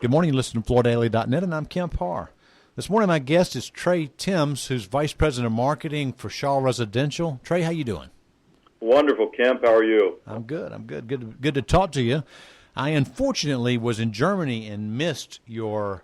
Good morning. You listen to FloorDaily.net, and I'm Kemp Harr. This morning, my guest is Trey Thames, who's Vice President of Marketing for Shaw Residential. Trey, how you doing? Wonderful, Kemp. How are you? I'm good. Good to talk to you. I unfortunately was in Germany and missed your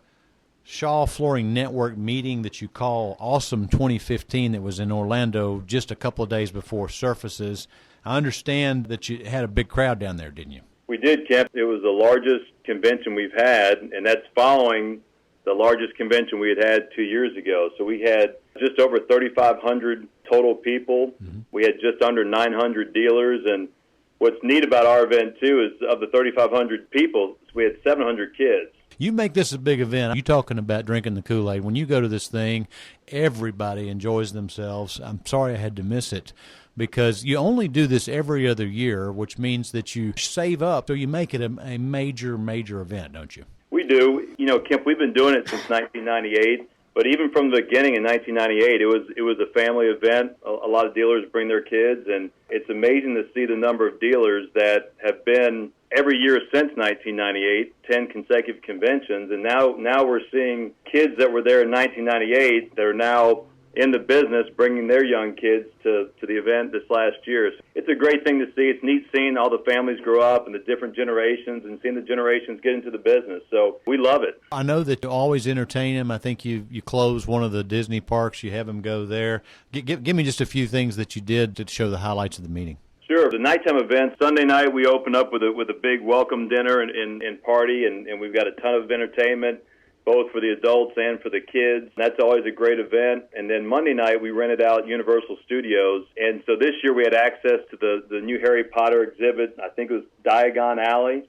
Shaw Flooring Network meeting that you call Awesome 2015 that was in Orlando just a couple of days before Surfaces. I understand that you had a big crowd down there, didn't you? We did, Kemp. It was the largest convention we've had, and that's following the largest convention we had 2 years ago. So we had just over 3,500 total people. Mm-hmm. We had just under 900 dealers, and what's neat about our event, too, is of the 3,500 people, we had 700 kids. You make this a big event. You talking about drinking the Kool-Aid. When you go to this thing, everybody enjoys themselves. I'm sorry I had to miss it because you only do this every other year, which means that you save up so you make it a major event, don't you? We do. You know, Kemp, we've been doing it since 1998. But even from the beginning in 1998, it was a family event. A lot of dealers bring their kids, and it's amazing to see the number of dealers that have been every year since 1998, 10 consecutive conventions, and now we're seeing kids that were there in 1998 that are now in the business bringing their young kids to the event this last year. It's a great thing to see. It's neat seeing all the families grow up and the different generations and seeing the generations get into the business. So we love it. I know that you always entertain them. I think you close one of the Disney parks. You have them go there. Give me just a few things that you did to show the highlights of the meeting. Sure. The nighttime event, Sunday night, we open up with a big welcome dinner and party, and we've got a ton of entertainment, both for the adults and for the kids. That's always a great event. And then Monday night, we rented out Universal Studios. And so this year we had access to the new Harry Potter exhibit. I think it was Diagon Alley,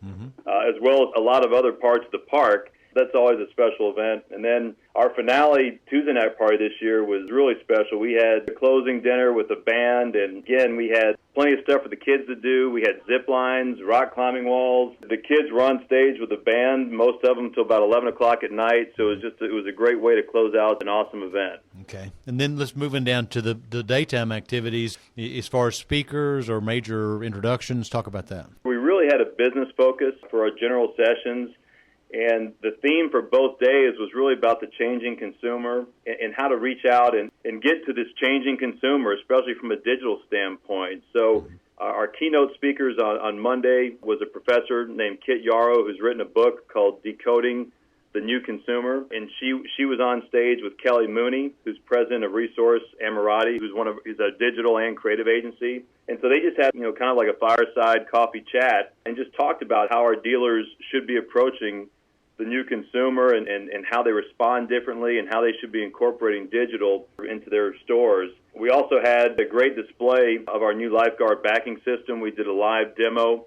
as well as a lot of other parts of the park. That's always a special event. And then our finale Tuesday night party this year was really special. We had a closing dinner with a band, and again, we had plenty of stuff for the kids to do. We had zip lines, rock climbing walls. The kids were on stage with the band, most of them until about 11 o'clock at night. So it was a great way to close out an awesome event. Okay. And then let's move in down to the daytime activities. As far as speakers or major introductions, talk about that. We really had a business focus for our general sessions. And the theme for both days was really about the changing consumer and how to reach out and get to this changing consumer, especially from a digital standpoint. So our keynote speakers on Monday was a professor named Kit Yarrow, who's written a book called Decoding the New Consumer. And she was on stage with Kelly Mooney, who's president of Resource Emirati, who's a digital and creative agency. And so they just had, kind of like a fireside coffee chat and just talked about how our dealers should be approaching the new consumer and how they respond differently and how they should be incorporating digital into their stores. We also had a great display of our new lifeguard backing system. We did a live demo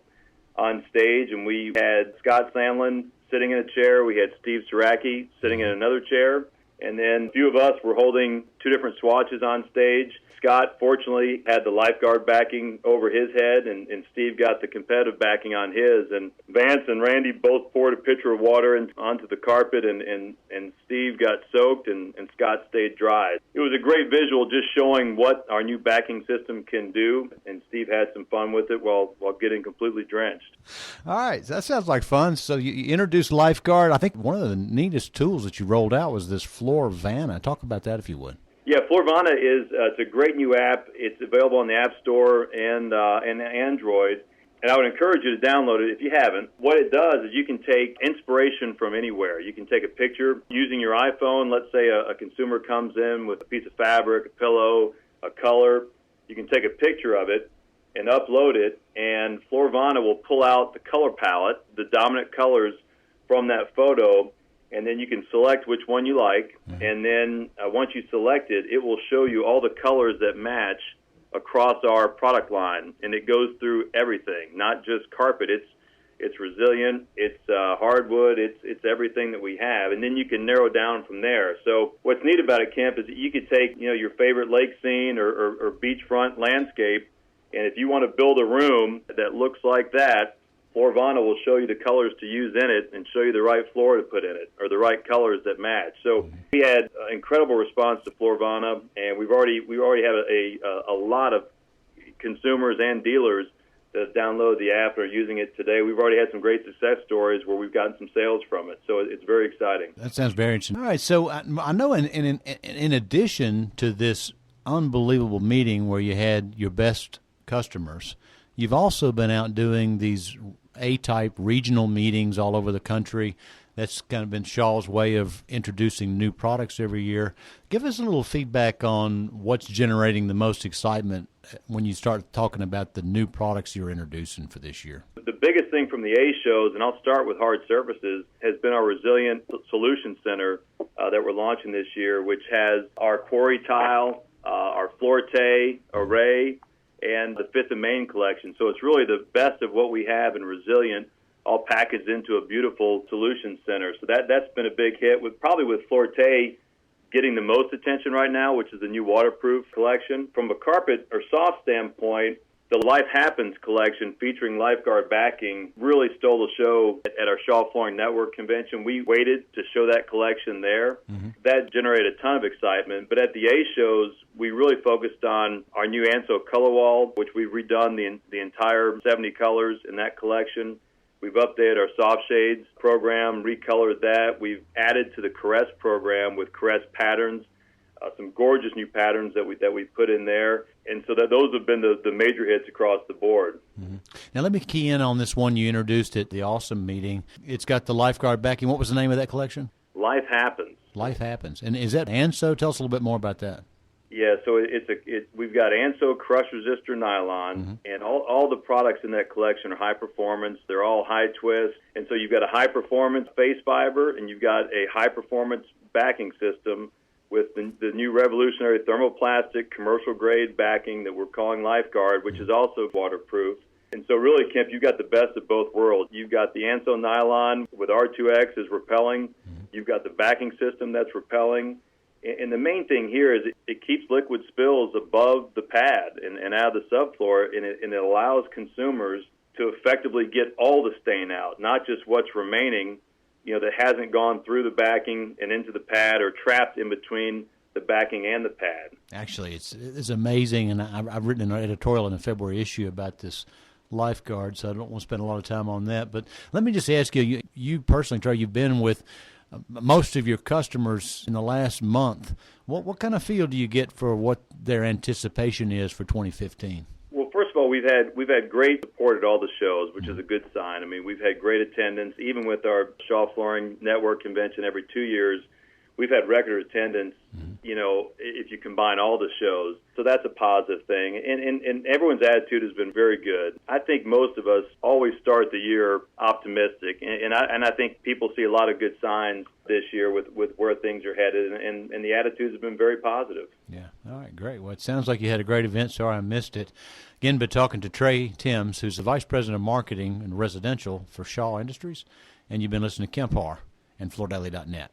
on stage, and we had Scott Sandlin sitting in a chair. We had Steve Saraki sitting in another chair. And then a few of us were holding two different swatches on stage. Scott, fortunately, had the lifeguard backing over his head, and Steve got the competitive backing on his. And Vance and Randy both poured a pitcher of water onto the carpet, and Steve got soaked, and Scott stayed dry. It was a great visual just showing what our new backing system can do, and Steve had some fun with it while getting completely drenched. All right, that sounds like fun. So you introduced Lifeguard. I think one of the neatest tools that you rolled out was this Floorvana. Talk about that if you would. Yeah, Floorvana it's a great new app. It's available on the App Store and Android, and I would encourage you to download it if you haven't. What it does is you can take inspiration from anywhere. You can take a picture using your iPhone. Let's say a consumer comes in with a piece of fabric, a pillow, a color. You can take a picture of it and upload it, and Floorvana will pull out the color palette, the dominant colors from that photo, and then you can select which one you like, and then once you select it, it will show you all the colors that match across our product line, and it goes through everything, not just carpet. It's resilient, it's hardwood, it's everything that we have, and then you can narrow down from there. So what's neat about it, Kemp, is that you could take your favorite lake scene or beachfront landscape, and if you want to build a room that looks like that, Floorvana will show you the colors to use in it and show you the right floor to put in it or the right colors that match. So we had incredible response to Floorvana, and we already have a lot of consumers and dealers that download the app and are using it today. We've already had some great success stories where we've gotten some sales from it. So it's very exciting. That sounds very interesting. All right, so I know in addition to this unbelievable meeting where you had your best customers, you've also been out doing these A-type regional meetings all over the country. That's kind of been Shaw's way of introducing new products every year. Give us a little feedback on what's generating the most excitement when you start talking about the new products you're introducing for this year. The biggest thing from the A shows, and I'll start with hard surfaces, has been our Resilient Solution Center that we're launching this year, which has our quarry tile, our Floor-Tay array, and the Fifth and Main collection. So it's really the best of what we have in Resilient, all packaged into a beautiful solution center. So that's been a big hit, with Floor-Tay getting the most attention right now, which is the new waterproof collection. From a carpet or soft standpoint, the Life Happens collection featuring lifeguard backing really stole the show at our Shaw Flooring Network convention. We waited to show that collection there. Mm-hmm. That generated a ton of excitement. But at the A shows, we really focused on our new Anso color wall, which we've redone the entire 70 colors in that collection. We've updated our soft shades program, recolored that. We've added to the Caress program with Caress patterns, some gorgeous new patterns that we put in there. And so those have been the major hits across the board. Mm-hmm. Now let me key in on this one you introduced at the Awesome meeting. It's got the lifeguard backing. What was the name of that collection? Life Happens. Life Happens. And is that Anso? Tell us a little bit more about that. Yeah, so we've got Anso crush resistor nylon, mm-hmm. and all the products in that collection are high performance. They're all high twist, and so you've got a high performance face fiber, and you've got a high performance backing system with the new revolutionary thermoplastic commercial grade backing that we're calling Lifeguard, which is also waterproof. And so really, Kemp, you've got the best of both worlds. You've got the Anso nylon with R2X is repelling. Mm-hmm. You've got the backing system that's repelling. And the main thing here is it keeps liquid spills above the pad and out of the subfloor, and it allows consumers to effectively get all the stain out, not just what's remaining, that hasn't gone through the backing and into the pad or trapped in between the backing and the pad. Actually, it's amazing, and I've written an editorial in the February issue about this Lifeguard, so I don't want to spend a lot of time on that. But let me just ask you personally, Trey, you've been with most of your customers in the last month. What kind of feel do you get for what their anticipation is for 2015? Well, first of all, we've had great support at all the shows, which is a good sign. I mean, we've had great attendance, even with our Shaw Flooring Network convention every 2 years. We've had record attendance, if you combine all the shows. So that's a positive thing. And everyone's attitude has been very good. I think most of us always start the year optimistic. And I think people see a lot of good signs this year with where things are headed. And the attitudes have been very positive. Yeah. All right, great. Well, it sounds like you had a great event. Sorry I missed it. Again, been talking to Trey Thames, who's the Vice President of Marketing and Residential for Shaw Industries. And you've been listening to Kemp Harr and FloorDaily.net.